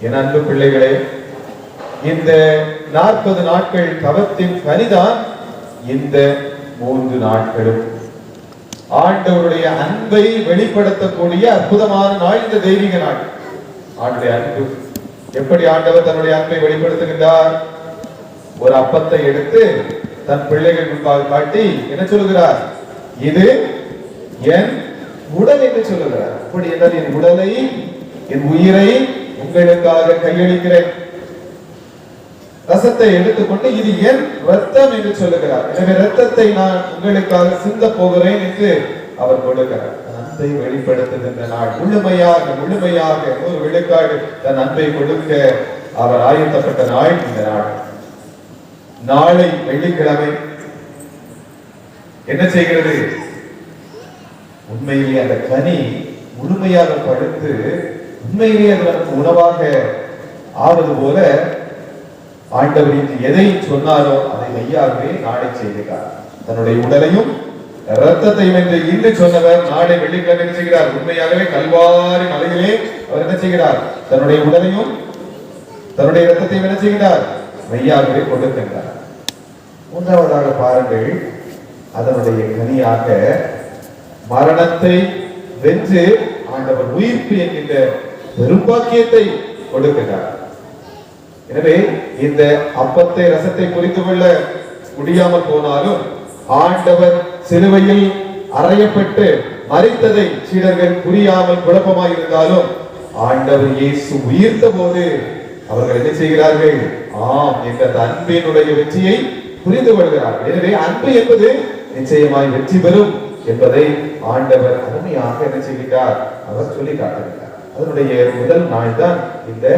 என் அன்பு பிள்ளைகளே, இந்த 40 நாட்கள் தவத்தின் கனிதான் இந்த 3 நாட்களும். ஆண்டவருடைய அன்பை வெளிப்படுத்தக்கூடிய அற்புதமான நாள் இந்த தெய்வீக நாள். ஆண்டுடைய அன்பு எப்படி ஆண்டவர் தன்னுடைய அன்பை வெளிப்படுத்துகின்றார்? ஒரு அப்பத்தை எடுத்து தன் பிள்ளைகள் முன்பாக காட்டி என்ன சொல்லுகிறார்? இது என் உடல் என்று சொல்லுகிறார். அப்படி என்றால் என் உடலை, என் உயிரை உங்களுக்காக கையளிக்கிறேன். ரசத்தை எடுத்துக்கொண்டு இது என் ரத்தம் என்று சொல்லுகிறார். எனவே ரத்தத்தை நான் உங்களுக்காக சிந்த போகிறேன் என்று அவர் கொடுக்கிறார். அன்பை வெளிப்படுத்துகின்ற நாள். முழுமையாக ஒரு விழுக்காடு தன் அன்பை கொடுக்க அவர் ஆயத்தப்பட்ட நாள் இந்த நாள். நாளை வெள்ளிக்கிழமை என்ன செய்கிறது? உண்மையிலே அந்த கனி முழுமையாக படுத்து உண்மையிலே அது நமக்கு உணவாக ஆவது போல ஆண்டவர் இன்று எதை சொன்னாரோ அதை மெய்யாகவே நாளை செய்கிறார். தன்னுடைய உடலையும் ரத்தத்தையும் என்று இன்று சொன்னவர் நாளை வெள்ளிக்கிழமை என்ன செய்கிறார்? உண்மையாகவே கல்வாரி மலையிலே அவர் என்ன செய்கிறார்? தன்னுடைய உடலையும் தன்னுடைய ரத்தத்தையும் என்ன செய்கிறார்? மெய்யாகவே கொடுக்கின்றார். மூன்றாவதாக பாருங்கள், அதனுடைய கனியாக மரணத்தை வென்று ஆண்டவர் உயிர்ப்பு என்கின்ற பெரும்பாக்கியத்தை கொடுக்கிறார். எனவே இந்த அப்பத்தை ரசத்தை புரிந்து கொள்ள முடியாமல் போனாலும் ஆண்டவர் சிலுவையில் அறையப்பட்டு மரித்ததை சீடர்கள் புரியாமல் குழப்பமாக இருந்தாலும் ஆண்டவர் இயேசு உயிர்த்த போது அவர்கள் என்ன செய்கிறார்கள்? ஆம் என்ற அன்பினுடைய வெற்றியை புரிந்து கொள்கிறார்கள். எனவே அன்பு என்பது நிச்சயமாய் வெற்றி பெறும் என்பதை ஆண்டவர் அருமையாக என்ன செய்கிறார்? அவர் சொல்லி காட்டுகிறார். அதனுடைய முதல் நாள் தான் இந்த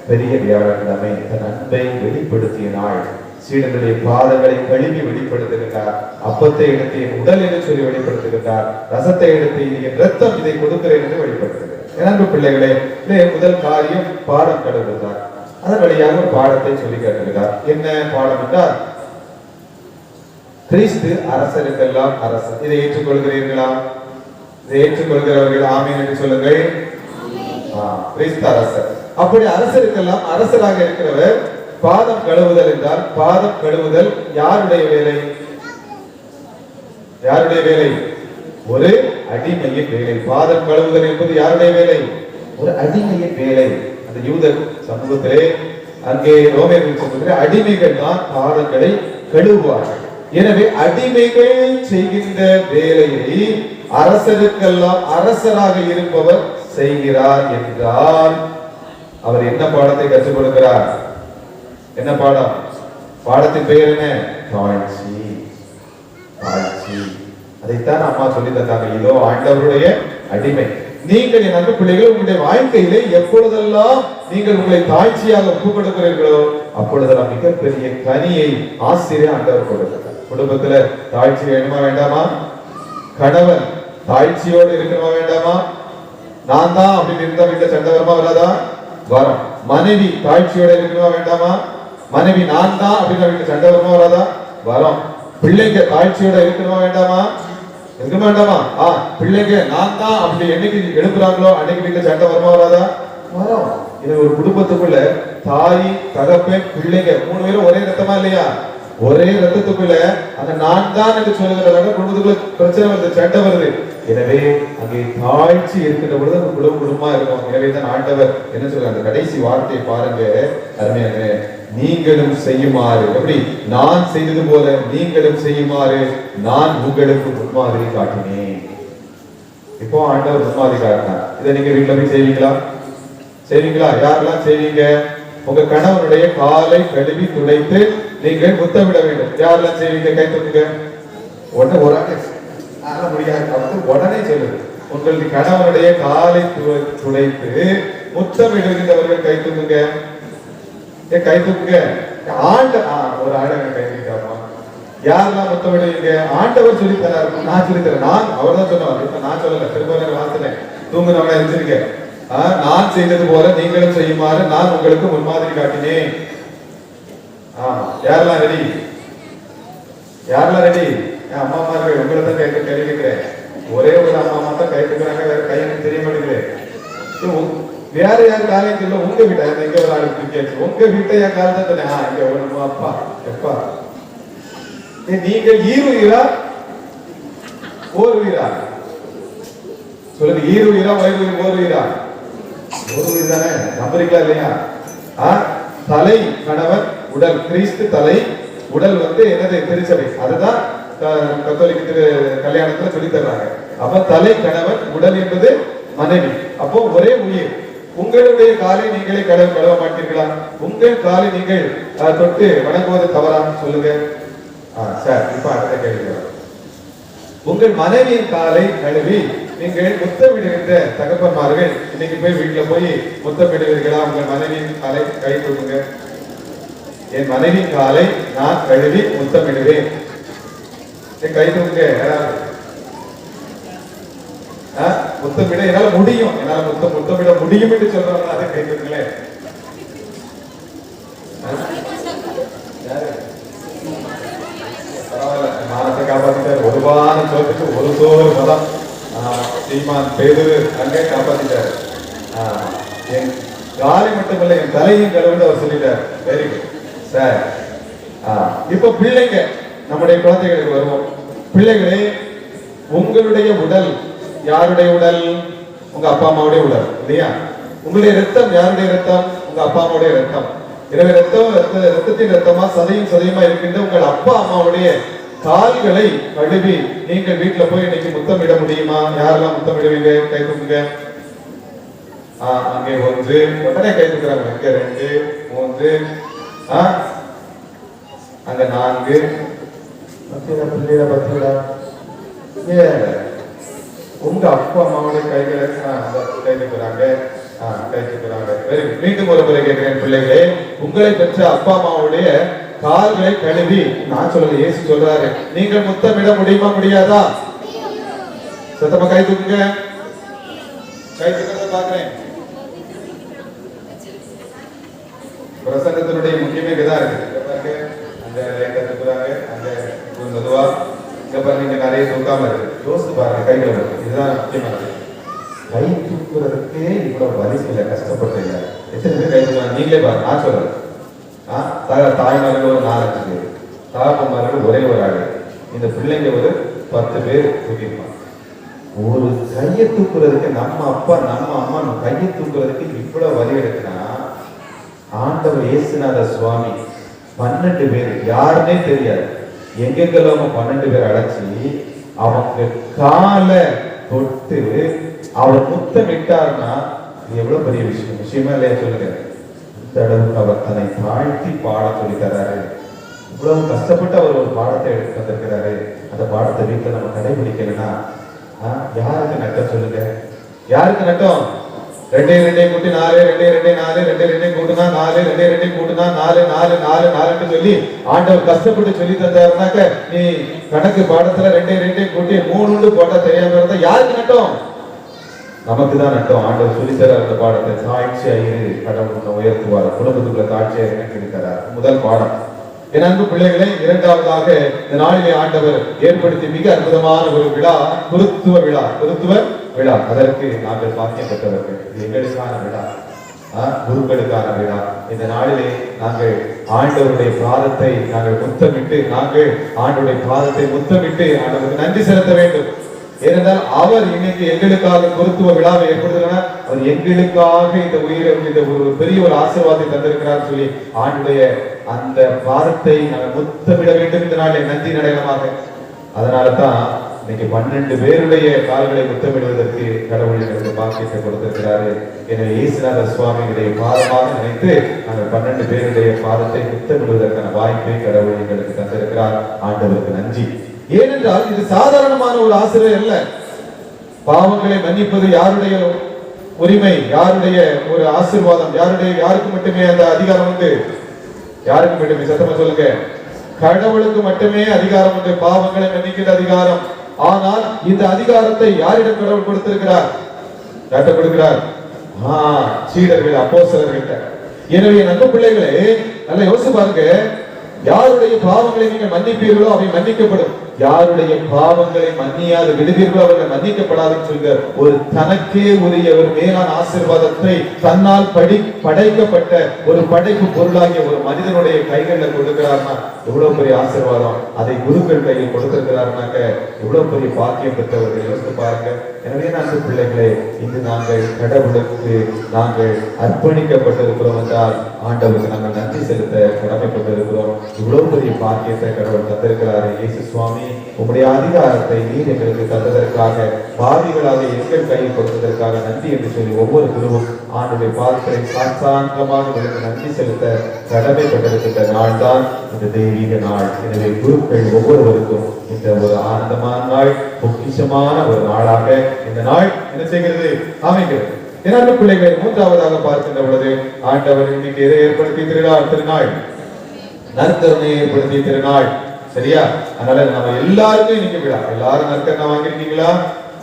பெரிய வியாழக்கிழமை. தன் அன்பை வெளிப்படுத்திய நாள். சீடனுடைய பாதங்களை கழுவி வெளிப்படுத்துகின்றார். அப்பத்தை எடுத்து என் உடல் என்று சொல்லி வெளிப்படுத்துகின்றார். ரசத்தை எடுத்து என் ரத்தம் இதை கொடுக்கிறேன் என்று வெளிப்படுத்துகிறார். அன்பு பிள்ளைகளே, முதல் காரியம் பாடம் கழுவுகிறார். அதன் வழியாக ஒரு பாடத்தை சொல்லி காட்டுகிறார். என்ன பாடம் என்றால், கிறிஸ்து அரசருக்கெல்லாம் அரசர். இதை ஏற்றுக்கொள்கிறீர்களா? இதை ஏற்றுக்கொள்கிறவர்கள் ஆமீன் என்று சொல்லுங்கள். கிறிஸ்து அரசர். அப்படி அரசருக்கெல்லாம் அரசராக இருக்கிறவர் பாதம் கழுவுதல் என்றால், பாதம் கழுவுதல் யாருடைய வேலை? யாருடைய வேலை? ஒரு அடிமையின் வேலை. பாதம் கழுவுதல் என்பது யாருடைய வேலை? ஒரு அடிமையின் வேலை. அந்த யூத சமூகத்திலே, அங்கே ரோமேயர்கள் சமூகத்திலே அடிமைகள் தான் பாதங்களை கழுவுவார்கள். எனவே அடிமைகள் செய்கின்ற வேலையை அரசருக்கெல்லாம் அரசராக இருப்பவர் செய்கிறார் என்றால் அவர் என்ன பாடத்தை கற்றுக் கொடுக்கிறார்? என்ன பாடம்? பாடத்தின் பெயர் என்ன? தாழ்ச்சி. தாழ்ச்சி. அதைத்தான் அம்மா சொல்லி தந்தாங்க. இதோ ஆண்டவருடைய அடிமை. நீங்கள் என் அன்பு பிள்ளைகள், உங்களுடைய வாழ்க்கையிலே எப்பொழுதெல்லாம் நீங்கள் உங்களை தாழ்ச்சியாக ஒப்புக் கொடுக்கிறீர்களோ அப்பொழுதெல்லாம் மிகப்பெரிய கனியை ஆசிரியர் ஆண்டவர் கொடுக்கிறார். குடும்பத்துல தாழ்ச்சி வேணுமா வேண்டாமா? கணவன் தாழ்ச்சியோடு இருக்கணுமா வேண்டாமா? நான் தான் அப்படின்னு இருந்தா வீட்டுல சண்டை வருமா வராதா? வரும். மனைவி தாழ்ச்சியோட இருக்கணுமா வேண்டாமா? மனைவி நான் தான் அப்படின்னு வீட்டுல சண்டை வருமா வராதா? வரும். பிள்ளைங்க தாழ்ச்சியோட இருக்கணுமா வேண்டாமா? இருக்க வேண்டாமா? பிள்ளைங்க நான் தான் அப்படி என்னைக்கு எழுப்புறாங்களோ அன்னைக்கு வீட்டுல சண்டை வருமா வராதா? வரும். இது ஒரு குடும்பத்துக்குள்ள தாய், தகப்பன், பிள்ளைங்க 3 பேரும் ஒரே ரத்தமா இல்லையா? ஒரே ரத்தத்துக்குள்ள அந்த நான் தான் என்று சொல்லுகிறாங்க. குடும்பத்துக்குள்ள பிரச்சனை வருது, சண்டை வருது. எனவே அங்கே தாழ்ச்சி இருக்கின்ற பொழுது அந்த குடும்பமா இருக்கும். எனவே தான் ஆண்டவர் என்ன சொல்ற அந்த கடைசி வார்த்தையை பாருங்க, அருமையாக, நீங்களும் செய்யுமாறு. எப்படி? நான் செய்தது போல நீங்களும் செய்யுமாறு நான் உங்களுக்கு முன்மாதிரி காட்டினேன். இப்போ ஆண்டவர் முன்மாதிரி காட்டினார். இதை நீங்க வீட்டுல போய் செய்வீங்களா? செய்வீங்களா? யாரெல்லாம் செய்வீங்க? உங்க கணவனுடைய காலை கழுவி துடைத்து நீங்கள் முத்தமிட வேண்டும். யாரெல்லாம் செய்வீங்க? கை தூக்குங்க. உடனே ஒரு ஆள் முடியாது, உடனே சொல்லுது. உங்களுடைய கணவனுடைய காலை துடைத்து முத்தமிடுகின்றவர்கள் கை தூக்குங்க. கை தூக்குங்க. ஒரு ஆண்டவன் கை தூக்காமா? யாரெல்லாம் முத்தமிடுவீங்க? ஆண்டவர் சொல்லி தராரு. நான் சொல்லி தரேன். அவர் தான் சொன்னார். இப்ப நான் சொல்லல, திரும்ப வாசினேன். தூங்குனவன எழுந்திருக்க. நான் செய்தது போல நீங்களும் செய்யுமாறு நான் உங்களுக்கு முன்மாதிரி காட்டினேன். யாரெல்லாம் ரெடி? யாரெல்லாம் ரெடி? என் அம்மா அம்மார்கள் உங்களை தான் கேள்வி கேட்கிறேன். ஒரே ஒரு அம்மா அம்மா தான் கை தூக்குறாங்க, வேற கை எனக்கு தெரிய மாட்டேங்குது. வேற யார் காலையும் சொல்ல, உங்க வீட்டை எங்க ஒரு ஆளு கேட்டு உங்க வீட்டை என் காலை தான் சொன்னேன். இங்க ஒண்ணுமா அப்பா எப்பா நீங்கள் ஈருயிரா ஓர் உயிரா சொல்லுங்க, ஈருயிரா வயிறு ஓர் உயிரா? ஒரு உயிர் தானே, நம்புறீங்களா இல்லையா? தலை கணவன், உடல் கிறிஸ்து தலை, உடல் என்னது திருச்சபை. அதுதான் கத்தோலிக்க கல்யாணத்துல சொல்லி தர்றாங்க. அப்ப தலை கணவன், உடல் என்பது மனைவி. அப்போ ஒரே உயிர். உங்களுடைய காலை நீங்களே கழுவ மாட்டீர்களா? உங்கள் காலை நீங்கள் தொட்டு வணங்குவது தவறா? சொல்லுங்க. சார், இப்ப அடுத்த கேள்வி. உங்கள் மனைவியின் காலை கழுவி நீங்கள் முத்தமிடுகின்ற தகப்பன்மார்கள் இன்னைக்கு போய் வீட்டுல போய் முத்தமிடுவீர்களா? உங்கள் மனைவியின் காலை கை கொடுங்க. என் மனைவியின் காலை நான் கழுவி முத்தமிடுவேன். கை தூங்க. முத்தமிட என்னால முடியும், என்னால முத்தமிட முடியும் என்று சொல்றாங்க. அதை கை தூங்களேன். பரவாயில்ல, மானத்தை காப்பாத்திட்டார். ஒரு வாரம் சோத்துக்கு ஒரு சோறு பதம் சீமான் பேரு அங்கே காப்பாத்திட்டாரு. என் காலை மட்டுமல்ல, என் தலையும் கழுவுன்னு அவர் சொல்லிட்டார். Very good sir. இப்ப பிள்ளைங்க, நம்முடைய குழந்தைகளுக்கு வருவோம். பிள்ளைகளே, உங்களுடைய உடல் யாருடைய உடல்? உங்க அப்பா அம்மாவுடைய உடல் இல்லையா? உங்களுடைய ரத்தம் யாருடைய ரத்தம்? உங்க அப்பா அம்மாவுடைய ரத்தம். எனவே ரத்தத்தின் ரத்தமா சதையும் சதையுமா இருக்கின்ற உங்கள் அப்பா அம்மாவுடைய கால்களை கழுவி நீங்கள் வீட்டுல போய் இன்னைக்கு முத்தமிட முடியுமா? யாரெல்லாம் முத்தமிடுவீங்க? கை தூக்குங்க. அங்கே 1, உடனே கை தூக்குறாங்க. இங்க 2, 3, அங்க 4. உங்க அப்பா அம்மாவுடைய கைகளை கை தூக்குறாங்க. மீண்டும் ஒரு முறை கேட்கிறேன். பிள்ளைகளே, உங்களை பெற்ற அப்பா அம்மாவுடைய கால்களை கழுவி, நான் சொல்லல, இயேசு சொல்றாரு, நீங்கள் முத்தமிட முடியுமா முடியாதா? சத்தமா கை தூக்குங்க. கை தூக்கிறத பாக்குறேன். பிரசங்கத்தினுடைய முக்கியமே இதுதான் இருக்கு. அந்த லைட்டை தூக்குறாங்க, அந்த மெதுவா இங்க பாருங்க, நிறைய தூக்காம இருக்கு. யோசித்து பாருங்க, கைகளை இதுதான் முக்கியமானது. கை தூக்குறதுக்கே இவ்வளவு வலி இல்லை, கஷ்டப்பட்டீங்க. எத்தனை பேர் கை தூக்குறாங்க? நீங்களே பாருங்க. நான் சொல்றேன், தாய்மார்கள் ஒரு 4-5 பேர், தகப்பன்மார்கள் ஒரே ஒரு ஆளு, இந்த பிள்ளைங்க ஒரு 10 பேர் தூக்கிருப்பாங்க. ஒரு கையை தூக்குறதுக்கு நம்ம அப்பா நம்ம அம்மா கையை தூக்குறதுக்கு இவ்வளவு வலி எடுக்குன்னா, ஆண்டவர் இயேசுநாத சுவாமி 12 பேர் யாருன்னே தெரியாது, எங்கெங்கெல்லாம் 12 பேர் அழைச்சி அவங்க காலை தொட்டு அவர் முத்தமிட்டார்னா எவ்வளவு பெரிய விஷயமா இல்லையா? சொல்லுங்க. இந்த அளவுக்கு அவர் தன்னை தாழ்த்தி பாட சொல்லி தர்றாரு. இவ்வளவு கஷ்டப்பட்டு அவர் ஒரு பாடத்தை எடுத்து வந்திருக்கிறாரு. அந்த பாடத்தை வீட்டுல நம்ம கடைபிடிக்கலன்னா யாருக்கு நட்டம்? சொல்லுங்க, யாருக்கு நட்டம்? 2 கூட்டி 4, 2 4, 2 கூட்டினா 4, 2 கூட்டினா 4, 4 4 4 சொல்லி ஆண்டவர் கஷ்டப்பட்டு சொல்லி தந்தாருனாக்க, நீ கணக்கு பாடத்துல 2 கூட்டி 3 போட்டா தெரியாம இருந்தா யாருக்கு நட்டம்? நமக்கு தான் நட்டம். ஆண்டவர் சொல்லித்தர அந்த பாடத்தை சாட்சியா இரு, கடவுள் உயர்த்துவார், குடும்பத்துக்குள்ள சாட்சியா இருக்கிறார். முதல் பாடம். என் அன்பு பிள்ளைகளை, இரண்டாவதாக இந்த நாளிலே ஆண்டவர் ஏற்படுத்தி மிக அற்புதமான ஒரு விழா, குருத்துவ விழா. குருத்துவ விழா, அதற்கு நாங்கள் பாக்கியம் பெற்றவர்கள். இது எங்களுக்கான விழா, குருக்களுக்கான விழா. இந்த நாளிலே நாங்கள் ஆண்டவருடைய பாதத்தை நாங்கள் முத்தமிட்டு, நாங்கள் ஆண்டவருடைய பாதத்தை முத்தமிட்டு ஆண்டவருக்கு நன்றி செலுத்த வேண்டும். ஏனென்றால் அவர் இன்னைக்கு எங்களுக்காக குருத்துவ விழாவை ஏற்படுத்தினார். அவர் எங்களுக்காக இந்த உயிரை, இந்த ஒரு பெரிய ஒரு ஆசீர்வாதத்தை தந்திருக்கிறார் சொல்லி ஆண்டுடைய அந்த பாதத்தை நாங்கள் முத்தமிட வேண்டும் இந்த நாளை நன்றி நடையமாக. அதனாலதான் இன்னைக்கு 12 பேருடைய கால்களை முத்தமிடுவதற்கு கடவுள் எங்களுக்கு பாக்கியத்தை கொடுத்திருக்கிறாரு. எனவே இயேசுநாத சுவாமியுடைய பாதமாக நினைத்து நாங்கள் 12 பேருடைய பாதத்தை முத்தமிடுவதற்கான வாய்ப்பை கடவுள் எங்களுக்கு தந்திருக்கிறார். ஆண்டவருக்கு நன்றி. ஏனென்றால் இது சாதாரணமான ஒரு ஆசிரியர் அல்ல. பாவங்களை மன்னிப்பது யாருடைய உரிமை, யாருடைய ஒரு ஆசீர்வாதம், யாருக்கு மட்டுமே அந்த அதிகாரம் உண்டு? யாருக்கு மட்டுமே? சத்தமா சொல்லுங்க. கடவுளுக்கு மட்டுமே அதிகாரம் உண்டு, பாவங்களை மன்னிக்கிற அதிகாரம். ஆனால் இந்த அதிகாரத்தை யாரிடம் கடவுள் கொடுத்திருக்கிறார்? யார்கிட்ட கொடுக்கிறார்? சீடர்கள், அப்போஸ்தலர்கள்ட்ட. எனவே நம்ப பிள்ளைகளே, நல்லா யோசிச்சு பாருங்க. யாருடைய பாவங்களை நீங்கள் மன்னிப்பீர்களோ அவை மன்னிக்கப்படும். யாருடைய பாவங்களை மன்னியாது விடுவீர்களோ அவர்கள் மன்னிக்கப்படாதுன்னு சொல்லுங்க. ஒரு தனக்கே உரிய ஒரு மேலான ஆசீர்வாதத்தை தன்னால் படைக்கப்பட்ட ஒரு படைப்பு பொருளாகிய ஒரு மனிதனுடைய கைகளில் கொடுக்கிறார்னா எவ்வளவு பெரிய ஆசீர்வாதம். அதை குருக்கள் கையில் கொடுத்திருக்கிறார்னாக்க எவ்வளவு பெரிய பாக்கியம் பெற்றவர்கள் யோசித்து பாருங்க. எனவே நான்கு பிள்ளைகளே, இன்று நாங்கள் கடவுளுக்கு நாங்கள் அர்ப்பணிக்கப்பட்டிருக்கிறோம் என்றால் ஆண்டவருக்கு நாங்கள் நன்றி செலுத்த கடமைப்பட்டிருக்கிறோம். இவ்வளவு பெரிய பாக்கியத்தை கடவுள் தந்திருக்கிறாரு. இயேசு சுவாமி, உங்களுடைய அதிகாரத்தை நீர் எங்களுக்கு தந்ததற்காக, பாவிகளாக எங்கள் கையில் கொடுத்ததற்காக நன்றி என்று சொல்லி ஒவ்வொரு குருவும் ஆண்டுடைய பாதத்தை சாட்சாங்கமாக உங்களுக்கு நன்றி செலுத்த கடமைப்பட்டிருக்கின்ற நாள் தான் இந்த தெய்வீக நாள். எனவே குருக்கள் ஒவ்வொருவருக்கும் இந்த ஒரு ஆனந்தமான நாள், பொக்கிஷமான ஒரு நாளாக இந்த நாள் என்ன செய்கிறது, அமைகிறது. இரண்டு பிள்ளைகளை மூன்றாவதாக பார்க்கின்ற பொழுது ஆண்டவர் இன்னைக்கு எதை ஏற்படுத்தி திருநாள், நற்கருணையை ஏற்படுத்திய திருநாள். சரியா? அதனால நம்ம எல்லாருக்கும் இன்னைக்கு விழா. எல்லாரும் நற்கருணை வாங்கியிருக்கீங்களா?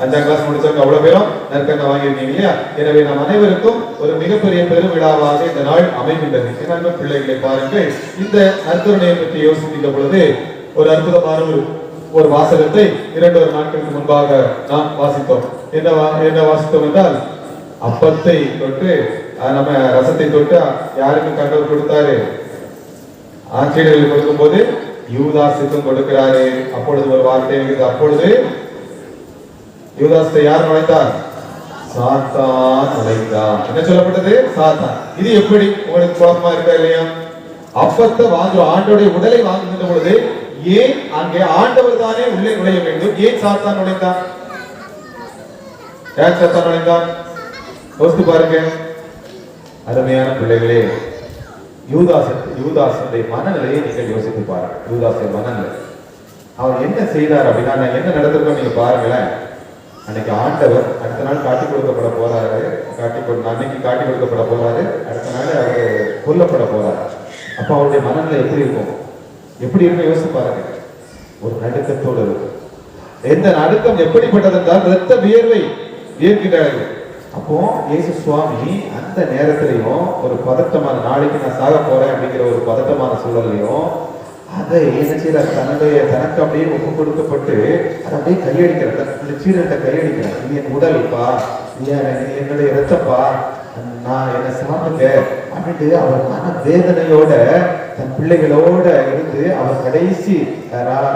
5ஆம் கிளாஸ் முடிச்சவங்க அவ்வளவு பேரும் நற்கருணை வாங்கியிருக்கீங்க இல்லையா? எனவே நம் அனைவருக்கும் ஒரு மிகப்பெரிய பெருவிழாவாக இந்த நாள் அமைகின்றது. இரண்டு பிள்ளைகளை பாருங்கள். இந்த நற்கருணையை பற்றி யோசிக்கின்ற பொழுது ஒரு அற்புதமான ஒரு வாசகத்தை 2 நாட்களுக்கு முன்பாக நாம் வாசித்தோம். என்ன வாசித்தோம் என்றால், அப்பத்தை தொட்டு நம்ம ரசத்தை தொட்டு யாருக்கு கண்டவர் கொடுத்தாரு? ஆசிரியர்களுக்கு கொடுக்கும் போது யூதாசுக்கும் கொடுக்கிறாரு. அப்பொழுது ஒரு வார்த்தை இருக்குது. அப்பொழுது யூதாசை யார் நுழைத்தார்? சாத்தான் நுழைந்தான். என்ன சொல்லப்பட்டது? சாத்தான். இது எப்படி உங்களுக்கு குழப்பமா இருக்கா இல்லையா? அப்பத்தை வாங்குறோம், ஆண்டோடைய உடலை வாங்குகின்ற பொழுது ஏன் அங்கே ஆண்டவர் தானே உள்ளே நுழைய வேண்டும்? ஏன் சாத்தான் நுழைந்தான்? ஏன் சாத்தான் நுழைந்தான்? யோசித்து பாருங்க. அருமையான பிள்ளைகளே, யூதாசுடைய மனநிலையை நீங்கள் யோசித்து பாருங்க. யூதாசுடைய மனநிலை, அவர் என்ன செய்தார் அப்படின்னா, என்ன நடந்திருக்கோம் நீங்க பாருங்களேன். அன்னைக்கு ஆண்டவர் அடுத்த நாள் காட்டி கொடுக்கப்பட போறாரு. அன்னைக்கு காட்டி கொடுக்கப்பட போறாரு. அடுத்த நாள் அவர் கொல்லப்பட போறாரு. அப்ப அவருடைய மனநிலை எப்படி இருக்கும்? எப்படி இருக்கும் யோசித்து பாருங்க. ஒரு நடுக்கத்தோடு இருக்கும். எந்த நடுக்கம் எப்படிப்பட்டது என்றால், இரத்த வியர்வை வியர்க்கிறார்கள். அப்போ இயேசு சுவாமி அந்த நேரத்திலையும் ஒரு பதட்டமான, நாளைக்கு நான் சாக போறேன் அப்படிங்கிற ஒரு பதட்டமான சூழலையும் அதை என்ன செய்யறாரு? தனக்கு அப்படியே ஒப்பு கொடுக்கப்பட்டு அதை அப்படியே கையடிக்கிறார். தன்னுடைய சீரத்தை கையடிக்கிறார். இது என் உடல்ப்பா, என்னுடைய இரத்தப்பா, நான் என்ன சாப்பிடுங்க அப்படின்ட்டு அவர் மன வேதனையோட தன் பிள்ளைகளோட இருந்து அவர் கடைசி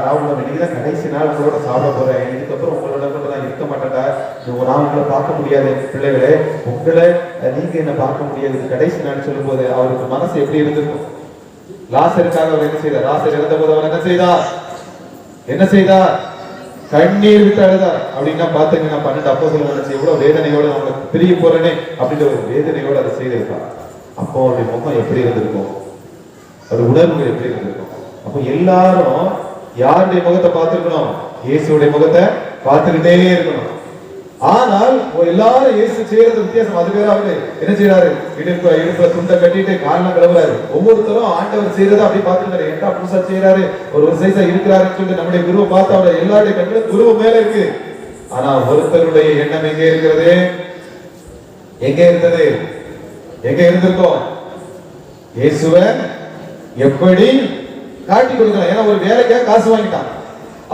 ராவுல இன்னைக்குதான் கடைசி நாள் உங்களோட சாப்பிட போறேன், இதுக்கப்புறம் உங்களோட கூட நான் இருக்க மாட்டேன்டா, நான் உங்களை பார்க்க முடியாது பிள்ளைகளே, உங்களை நீங்க என்ன பார்க்க முடியாது, கடைசி நாள் சொல்லும் போது அவருக்கு மனசு எப்படி இருந்திருக்கும்? லாசருக்காக அவர் என்ன செய்தார்? லாசர் இறந்த போது அவர் என்ன செய்தார்? கண்ணீர் விட்டு அழுதார். அப்படின்னா பாத்துங்க, நான் 12 அப்போஸ்தலர்கள் நினைச்சு எவ்வளவு வேதனையோட அவங்க பிரிய போறேனே அப்படின்ற ஒரு வேதனையோட அதை செய்திருக்கார். அப்போ அவருடைய முகம் எப்படி இருந்திருக்கும்? அவருடைய உணர்வு எப்படி இருந்திருக்கும்? அப்போ எல்லாரும் யாருடைய முகத்தை பார்த்திருக்கணும்? இயேசுடைய முகத்தை பார்த்துக்கிட்டே இருக்கணும். ஆனால் எல்லாரும் இயேசு செய்யறது வித்தியாசம். அது பேர் அவரு என்ன செய்யறாரு? இடுப்புல துண்டை கட்டிட்டு காரணம் கிளம்புறாரு. ஒவ்வொருத்தரும் ஆண்டவர் செய்யறதை அப்படி பார்த்துருக்காரு. என்ன புதுசா செய்யறாரு, ஒரு சைஸா இருக்கிறாருன்னு சொல்லிட்டு நம்முடைய குருவை பார்த்து அவருடைய எல்லாருடைய கண்களும் குருவு மேல இருக்கு. ஆனா ஒருத்தருடைய எண்ணம் எங்க இருக்கிறது? எங்க இருந்தது? எங்க இருந்திருக்கோம்? இயேசுவை எப்படி காட்டி கொடுக்கலாம்? ஏன்னா ஒரு வேலைக்காக காசு வாங்கிட்டான்.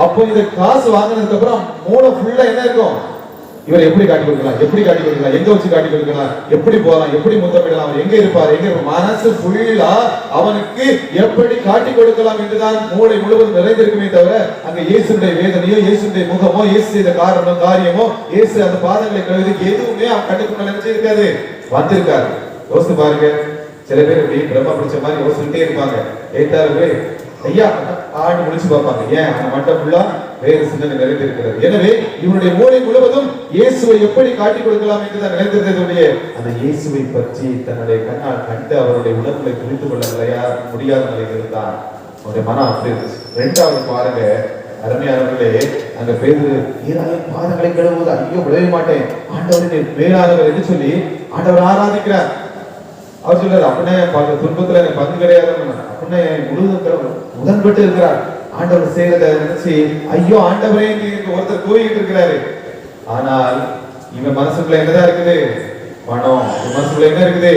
அப்போ இந்த காசு வாங்கினதுக்கு அப்புறம் மூளை ஃபுல்லா என்ன இருக்கும்? இவர் எப்படி காட்டி கொடுக்கலாம், எப்படி காட்டி கொடுக்கலாம், எங்க வச்சு காட்டி கொடுக்கலாம், எப்படி போகலாம், எப்படி முத்தமிடலாம், அவர் எங்க இருப்பார், எங்க மனசு ஃபுல்லா அவனுக்கு எப்படி காட்டி கொடுக்கலாம் என்றுதான் மூளை முழுவதும் நிறைந்திருக்குமே தவிர அங்க இயேசுடைய வேதனையோ, இயேசுடைய முகமோ, இயேசு செய்த காரியமோ, இயேசு அந்த பாதங்களை கழுவி எதுவுமே அவன் கண்டுக்கு நினைச்சிருக்காது, வந்திருக்காரு. யோசித்து பாருங்க. சில பேர் இப்படி பிரம்ம பிடிச்ச மாதிரி யோசிச்சுட்டே இருப்பாங்க. ஏத்தாரு ஐயா ஆண்டு முடிச்சு பார்ப்பாங்க. ஏன்? அந்த மட்டம் ஃபுல்லா வேறு சிந்தனை நிறைந்திருக்கிறது. எனவே இவனுடைய மூளை முழுவதும் இயேசுவை எப்படி காட்டி கொடுக்கலாம் என்றுதான் நினைத்திருந்ததுடைய அந்த இயேசுவை பற்றி தன்னுடைய கண்ணால் கண்டு அவருடைய உணர்வுகளை புரிந்து கொள்ள முடியாத நிலையில் இருந்தான். அவருடைய மனம் அப்படி இருந்துச்சு. 2வது பாருங்க, அருமையானவர்களே, அங்க பேரு ஈராயின் பாதங்களை கழுவுவது, ஐயோ விடவே மாட்டேன், ஆண்டவரின் மேலானவர் என்று சொல்லி ஆண்டவர் ஆராதிக்கிறார். அவர் சொல்றாரு, அப்படின்னா துன்பத்துல எனக்கு பங்கு கிடையாது, அப்படின்னா முழுவதும் உடன்பட்டு இருக்கிறார். ஆண்டவர் செய்யறத நினைச்சு ஐயோ ஆண்டவரே ஒருத்தர் கூறிக்கிட்டு இருக்கிறாரு. ஆனால் இவன் மனசுக்குள்ள என்னதான் இருக்குது? பணம். மனசுக்குள்ள என்ன இருக்குது?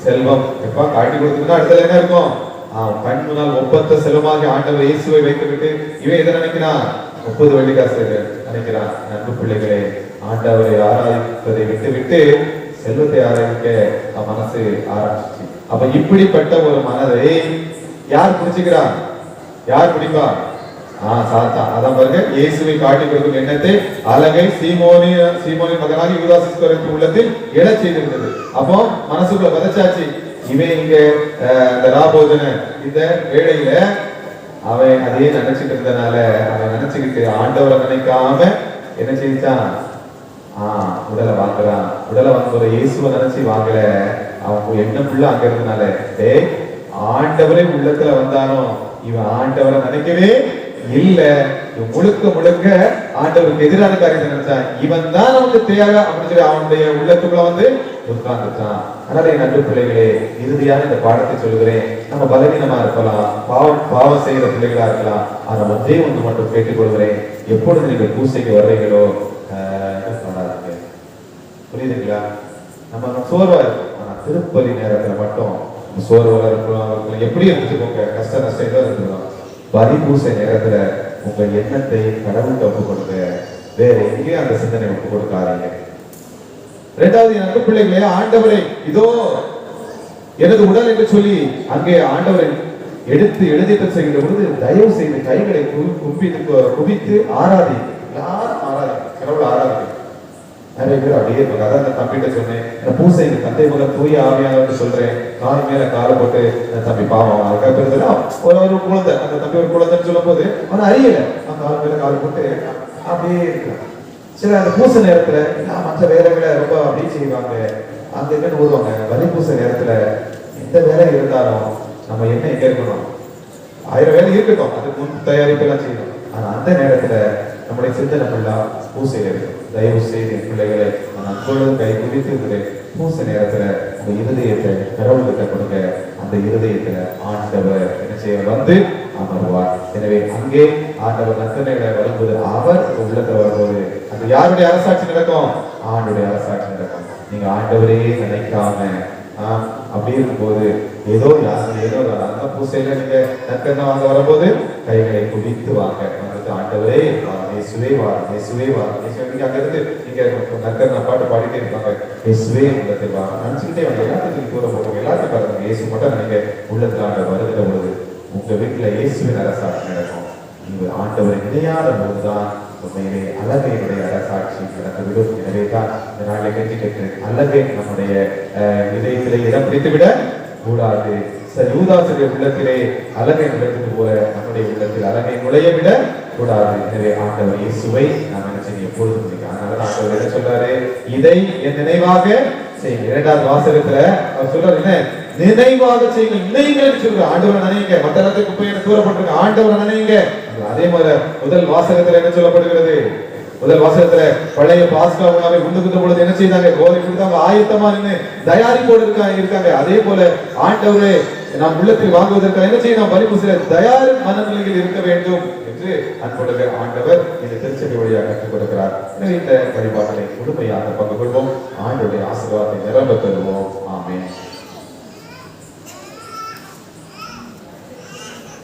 செல்வம். எப்பா காட்டி கொடுத்துன்னா அடுத்தது என்ன இருக்கும்? கண் முன்னால் ஒப்பந்த செல்வமாக ஆண்டவர் இயேசுவை வைத்துவிட்டு இவன் எதை நினைக்கிறான்? 30 வெள்ளிக்காசு நினைக்கிறான். அன்பு பிள்ளைகளே, ஆண்டவரை ஆராதிப்பதை விட்டு விட்டு செல்வத்தை ஆராதிக்க மனசு ஆரம்பிச்சு. அப்ப இப்படிப்பட்ட ஒரு மனதை யார் புடிச்சுக்கிறான்? யார் பிடிப்பா? சாத்தான். அதான் பாருங்க, இயேசுவை காட்டி கொடுக்கும் எண்ணத்தை அழகை சீமோனின் மகனாகி யூதாஸ் இஸ்கரியோத்து உள்ளத்தில் எழச் செய்திருந்தது. அப்போ மனசுக்குள்ள விதைச்சாச்சு. இவன் இங்க இந்த ராபோஜன இந்த வேளையில அவன் அதே நினைச்சிட்டு இருந்தனால அவன் நினைச்சுக்கிட்டு ஆண்டவரை நினைக்காம என்ன செய்தான்? உடலை வாங்குறான். உடலை வாங்குற இயேசுவை நினைச்சு வாங்கல. அவன் என்ன புள்ள அங்க இருந்தனால ஆண்டவரே உள்ளத்துல வந்தாலும் இவன் ஆண்டவரை நினைக்கவே இல்ல. முழுக்க முழுக்க ஆண்டவருக்கு எதிரான காரியத்தை நினைச்சான். இவன் தான் நமக்கு தேவை அப்படின்னு சொல்லி அவனுடைய உள்ளத்துக்குள்ள வந்து உட்கார்ந்துட்டான். அதனால என் அன்பு பிள்ளைகளே, இறுதியாக இந்த பாடத்தை சொல்கிறேன். நம்ம பலவீனமா இருக்கலாம், பாவம் செய்யற பிள்ளைகளா இருக்கலாம். ஆனா ஒன்றே ஒன்று மட்டும் கேட்டுக்கொள்கிறேன், எப்பொழுது நீங்கள் பூசைக்கு வர்றீங்களோ பண்ணாதீங்க. புரியுதுங்களா? நம்ம சோர்வா இருக்கும், ஆனா திருப்பலி நேரத்துல மட்டும் சோர்வா இருக்கும். எப்படி இருந்துச்சுக்கோங்க, கஷ்ட நஷ்டம் ஏதோ இருந்துக்கலாம். பலி பூசை நேரத்துல உங்க எண்ணத்தை கடவுளுக்கு ஒப்பு கொடுங்க. வேற எங்கேயும் அந்த சிந்தனை ஒப்பு கொடுக்காதீங்க. இரண்டாவது, என் அன்பு பிள்ளைகளே, ஆண்டவரை இதோ எனது உடல் என்று சொல்லி அங்கே ஆண்டவரை எடுத்து எழுதிட்டு செய்கிற பொழுது தயவு செய்து கைகளை குவித்து ஆராதி. எல்லாரும் ஆராதி, கடவுளை ஆராதி. நிறைய பேர் அப்படியே இருப்பாங்க. அதான் அந்த தம்பிகிட்ட சொன்னேன், இந்த பூசை தந்தை முதல் தூய ஆவியானவர்னு சொல்றேன். கால் மேல காலை போட்டு தம்பி பாவம் அதுக்காக ஒரு குழந்தை, அந்த தம்பி ஒரு குழந்தைன்னு சொல்லும் போது அவன் அறியல. கால் மேல கால் போட்டு அப்படியே இருக்கலாம். சில அந்த பூசை நேரத்துல மற்ற வேலைகளை ரொம்ப அப்படியே செய்வாங்க, அங்க எங்கன்னு ஓடுவாங்க. வரி பூசை நேரத்துல எந்த வேலை இருந்தாலும் நம்ம என்ன எங்க இருக்கணும்? 1000 வேலை இருக்கட்டும், அதுக்கு முன் தயாரிப்பு எல்லாம் செய்யணும். ஆனா அந்த நேரத்துல நம்முடைய சிந்தனை ஃபுல்லா பூசையில இருக்கும். தயவு செய்து பிள்ளைகளை நான் அன்போடு கை குவித்து பூசை நேரத்துல உங்க இருதயத்தை கடவுள்கிட்ட கொடுங்க. அந்த இருதயத்துல ஆண்டவர் என்ன செய்ய வந்து அமர்வார். எனவே அங்கே ஆண்டவர் நற்கனைகளை வரும்போது, அவர் உள்ளத்துல வரும்போது அது யாருடைய அரசாட்சி நடக்கும்? ஆண்டுடைய அரசாட்சி நடக்கும். நீங்க ஆண்டவரே நினைக்காம அப்படி இருக்கும்போது ஏதோ அந்த பூசையில நீங்க நற்கனை வாங்க வரும்போது கைகளை குவித்து வாங்க. ஆண்டவரே இயேசுவே வாரும், இயேசுவே வாரும். அங்க இருந்து நீங்க நற்கனை பாட்டு பாடிட்டே இருப்பாங்க. இயேசுவே உள்ளத்தில் வாரும் நினைச்சுக்கிட்டே வாங்க. எல்லாத்துக்கும் தூர போடுவோம். எல்லாத்தையும் பாருங்க, இயேசு மட்டும் நீங்க உள்ளத்துல ஆண்ட வருகிற பொழுது உங்க வீட்டுல இயேசுவின் அரசாட்சி நடக்கும். நீங்க ஆண்டவரை நினையாத போதுதான் உண்மையிலே அழகையினுடைய அரசாட்சி நடந்துவிடும். எனவே தான் இந்த நாளை கேட்டு அழகை நம்முடைய இதயத்திலே இடம் பிடித்துவிட கூடாது. யூதாசுடைய உள்ளத்திலே அழகை நுழைந்தது போல நம்முடைய உள்ளத்தில் அழகை நுழைய விட கூடாது. எனவே ஆண்டவர் இயேசுவை நாம் நினைச்சு எப்பொழுதும் நினைக்கிறோம். அதனால ஆண்டவர் என்ன சொல்றாரு? இதை என் நினைவாக செய்யுங்க. 2வது வாசகத்துல அவர் சொல்றாரு, என்ன நினைவாக செய்யுங்க. நினைவுகள் சொல்ற ஆண்டவரை நினைங்க. மற்ற இடத்துக்கு குப்பையை தூரப்பட்டிருக்க ஆண்டவரை நினைங்க. அதே மாதிரி முதல் வாசகத்துல என்ன சொல்லப்படுகிறது? முதல் வாசகத்துல பழைய பாஸ்கா உணவை உண்டுகின்ற பொழுது என்ன செய்தாங்க? கோவில் கொடுத்தாங்க, ஆயத்தமா நின்று தயாரிப்போடு இருக்காங்க. அதே போல ஆண்டவரே நாம் உள்ளத்தில் வாங்குவதற்காக என்ன செய்யணும்? பலிபூசையில தயார் மனநிலையில் இருக்க வேண்டும் என்று அன்புடைய ஆண்டவர் இந்த திருச்சபை வழியாக கற்றுக் கொடுக்கிறார். இந்த வழிபாட்டை முழுமையாக பங்கு கொள்வோம். ஆண்டவருடைய ஆசீர்வாதத்தை நிரம்ப பெறுவோம். ஆமென்.